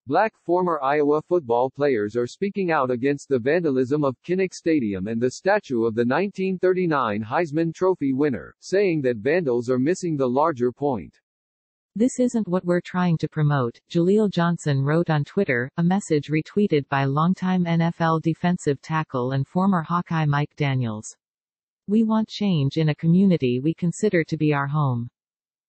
Black former Iowa football players are speaking out against the vandalism of Kinnick Stadium and the statue of the 1939 Heisman Trophy winner, saying that vandals are missing the larger point. "This isn't what we're trying to promote," Jaleel Johnson wrote on Twitter, a message retweeted by longtime NFL defensive tackle and former Hawkeye Mike Daniels. "We want change in a community we consider to be our home.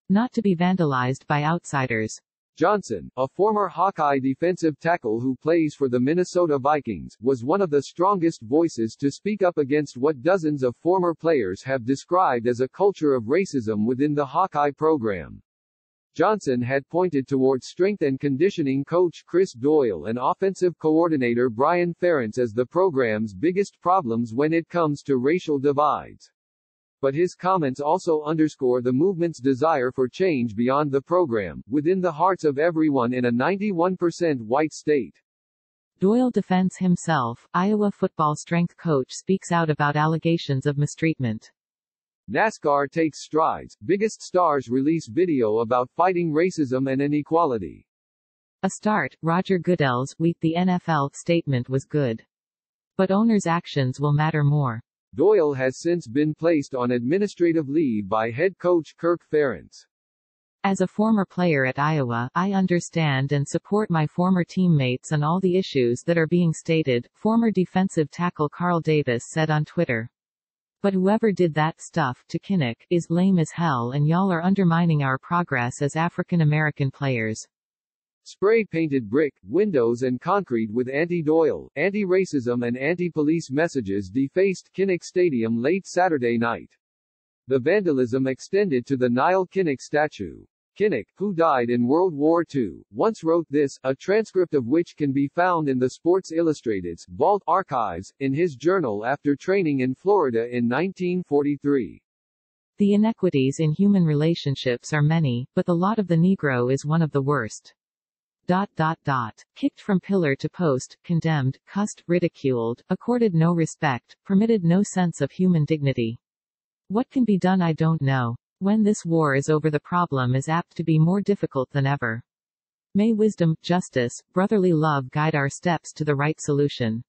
Not to be vandalized by outsiders." Johnson, a former Hawkeye defensive tackle who plays for the Minnesota Vikings, was one of the strongest voices to speak up against what dozens of former players have described as a culture of racism within the Hawkeye program. Johnson had pointed toward strength and conditioning coach Chris Doyle and offensive coordinator Brian Ferentz as the program's biggest problems when it comes to racial divides. But his comments also underscore the movement's desire for change beyond the program, within the hearts of everyone in a 91% white state. Doyle defends himself. Iowa football strength coach speaks out about allegations of mistreatment. NASCAR takes strides. Biggest stars release video about fighting racism and inequality. A start. Roger Goodell's "The NFL statement was good. But owners' actions will matter more." Doyle has since been placed on administrative leave by head coach Kirk Ferentz. "As a former player at Iowa, I understand and support my former teammates on all the issues that are being stated," former defensive tackle Carl Davis said on Twitter. "But whoever did that stuff to Kinnick is lame as hell, and y'all are undermining our progress as African American players." Spray-painted brick, windows and concrete with anti-Doyle, anti-racism and anti-police messages defaced Kinnick Stadium late Saturday night. The vandalism extended to the Niall Kinnick statue. Kinnick, who died in World War II, once wrote this, a transcript of which can be found in the Sports Illustrated's vault archives, in his journal after training in Florida in 1943. "The inequities in human relationships are many, but the lot of the Negro is one of the worst. Kicked from pillar to post, condemned, cussed, ridiculed, accorded no respect, permitted no sense of human dignity. What can be done I don't know. When this war is over the problem is apt to be more difficult than ever. May wisdom, justice, brotherly love guide our steps to the right solution."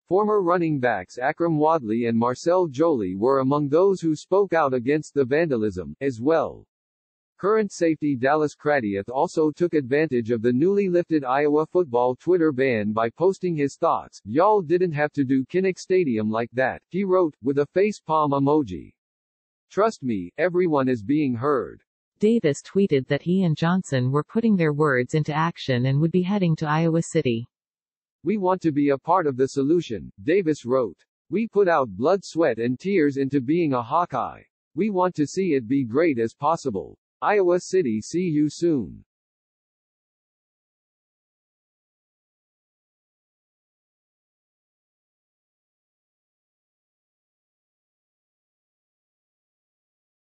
Former running backs Akram Wadley and Marcel Joly were among those who spoke out against the vandalism, as well. Current safety Dallas Craddieth also took advantage of the newly lifted Iowa football Twitter ban by posting his thoughts. "Y'all didn't have to do Kinnick Stadium like that," he wrote, with a face palm emoji. "Trust me, everyone is being heard." Davis tweeted that he and Johnson were putting their words into action and would be heading to Iowa City. "We want to be a part of the solution," Davis wrote. "We put out blood, sweat and tears into being a Hawkeye. We want to see it be great as possible. Iowa City, see you soon."